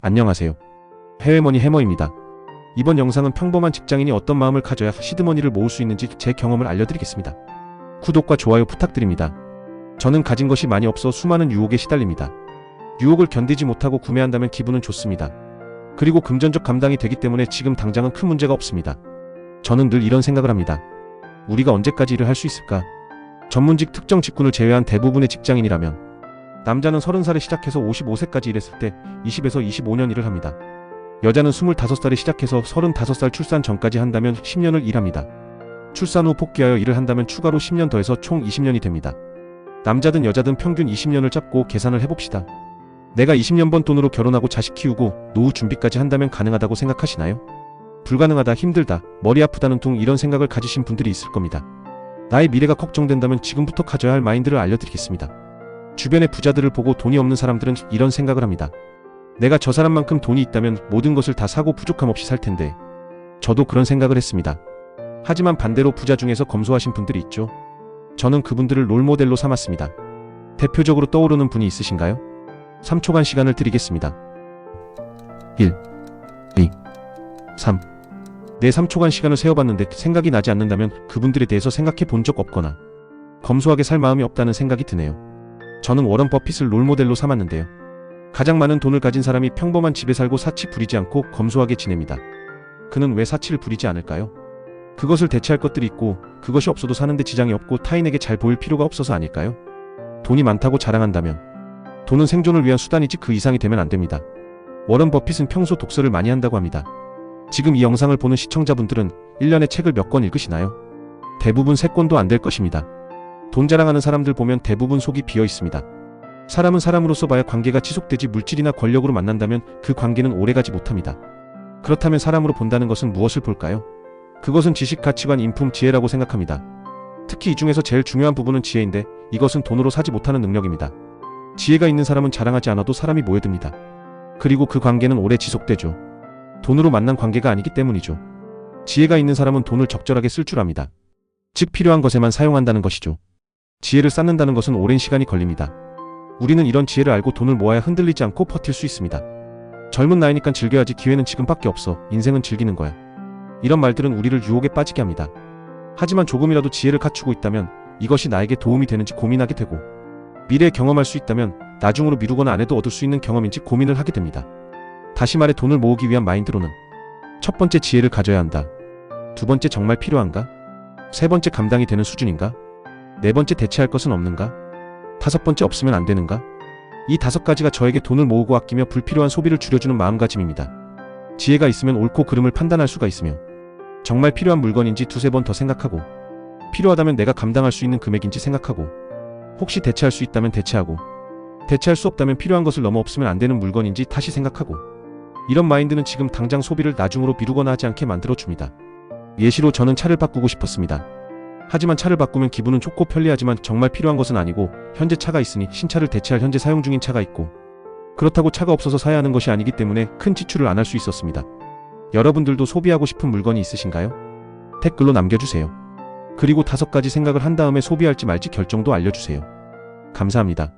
안녕하세요. 해외머니 해머입니다. 이번 영상은 평범한 직장인이 어떤 마음을 가져야 시드머니를 모을 수 있는지 제 경험을 알려드리겠습니다. 구독과 좋아요 부탁드립니다. 저는 가진 것이 많이 없어 수많은 유혹에 시달립니다. 유혹을 견디지 못하고 구매한다면 기분은 좋습니다. 그리고 금전적 감당이 되기 때문에 지금 당장은 큰 문제가 없습니다. 저는 늘 이런 생각을 합니다. 우리가 언제까지 일을 할 수 있을까? 전문직 특정 직군을 제외한 대부분의 직장인이라면 남자는 30살에 시작해서 55세까지 일했을 때 20에서 25년 일을 합니다. 여자는 25살에 시작해서 35살 출산 전까지 한다면 10년을 일합니다. 출산 후 복귀하여 일을 한다면 추가로 10년 더해서 총 20년이 됩니다. 남자든 여자든 평균 20년을 잡고 계산을 해봅시다. 내가 20년 번 돈으로 결혼하고 자식 키우고 노후 준비까지 한다면 가능하다고 생각하시나요? 불가능하다, 힘들다, 머리 아프다는 둥 이런 생각을 가지신 분들이 있을 겁니다. 나의 미래가 걱정된다면 지금부터 가져야 할 마인드를 알려드리겠습니다. 주변의 부자들을 보고 돈이 없는 사람들은 이런 생각을 합니다. 내가 저 사람만큼 돈이 있다면 모든 것을 다 사고 부족함 없이 살 텐데. 저도 그런 생각을 했습니다. 하지만 반대로 부자 중에서 검소하신 분들이 있죠. 저는 그분들을 롤모델로 삼았습니다. 대표적으로 떠오르는 분이 있으신가요? 3초간 시간을 드리겠습니다. 1, 2, 3. 내 3초간 시간을 세어봤는데 생각이 나지 않는다면 그분들에 대해서 생각해 본 적 없거나 검소하게 살 마음이 없다는 생각이 드네요. 저는 워런 버핏을 롤모델로 삼았는데요. 가장 많은 돈을 가진 사람이 평범한 집에 살고 사치 부리지 않고 검소하게 지냅니다. 그는 왜 사치를 부리지 않을까요? 그것을 대체할 것들이 있고 그것이 없어도 사는데 지장이 없고 타인에게 잘 보일 필요가 없어서 아닐까요? 돈이 많다고 자랑한다면 돈은 생존을 위한 수단이지 그 이상이 되면 안 됩니다. 워런 버핏은 평소 독서를 많이 한다고 합니다. 지금 이 영상을 보는 시청자분들은 1년에 책을 몇 권 읽으시나요? 대부분 3권도 안 될 것입니다. 돈 자랑하는 사람들 보면 대부분 속이 비어 있습니다. 사람은 사람으로서 봐야 관계가 지속되지 물질이나 권력으로 만난다면 그 관계는 오래가지 못합니다. 그렇다면 사람으로 본다는 것은 무엇을 볼까요? 그것은 지식, 가치관, 인품, 지혜라고 생각합니다. 특히 이 중에서 제일 중요한 부분은 지혜인데 이것은 돈으로 사지 못하는 능력입니다. 지혜가 있는 사람은 자랑하지 않아도 사람이 모여듭니다. 그리고 그 관계는 오래 지속되죠. 돈으로 만난 관계가 아니기 때문이죠. 지혜가 있는 사람은 돈을 적절하게 쓸 줄 압니다. 즉 필요한 것에만 사용한다는 것이죠. 지혜를 쌓는다는 것은 오랜 시간이 걸립니다. 우리는 이런 지혜를 알고 돈을 모아야 흔들리지 않고 버틸 수 있습니다. 젊은 나이니까 즐겨야지, 기회는 지금밖에 없어, 인생은 즐기는 거야. 이런 말들은 우리를 유혹에 빠지게 합니다. 하지만 조금이라도 지혜를 갖추고 있다면 이것이 나에게 도움이 되는지 고민하게 되고 미래에 경험할 수 있다면 나중으로 미루거나 안 해도 얻을 수 있는 경험인지 고민을 하게 됩니다. 다시 말해 돈을 모으기 위한 마인드로는 첫 번째, 지혜를 가져야 한다. 두 번째, 정말 필요한가? 세 번째, 감당이 되는 수준인가? 네 번째, 대체할 것은 없는가? 다섯 번째, 없으면 안 되는가? 이 5가지가 저에게 돈을 모으고 아끼며 불필요한 소비를 줄여주는 마음가짐입니다. 지혜가 있으면 옳고 그름을 판단할 수가 있으며 정말 필요한 물건인지 두세 번 더 생각하고 필요하다면 내가 감당할 수 있는 금액인지 생각하고 혹시 대체할 수 있다면 대체하고 대체할 수 없다면 필요한 것을 넘어 없으면 안 되는 물건인지 다시 생각하고 이런 마인드는 지금 당장 소비를 나중으로 미루거나 하지 않게 만들어줍니다. 예시로 저는 차를 바꾸고 싶었습니다. 하지만 차를 바꾸면 기분은 좋고 편리하지만 정말 필요한 것은 아니고 현재 차가 있으니 신차를 대체할 현재 사용 중인 차가 있고 그렇다고 차가 없어서 사야 하는 것이 아니기 때문에 큰 지출을 안 할 수 있었습니다. 여러분들도 소비하고 싶은 물건이 있으신가요? 댓글로 남겨주세요. 그리고 5가지 생각을 한 다음에 소비할지 말지 결정도 알려주세요. 감사합니다.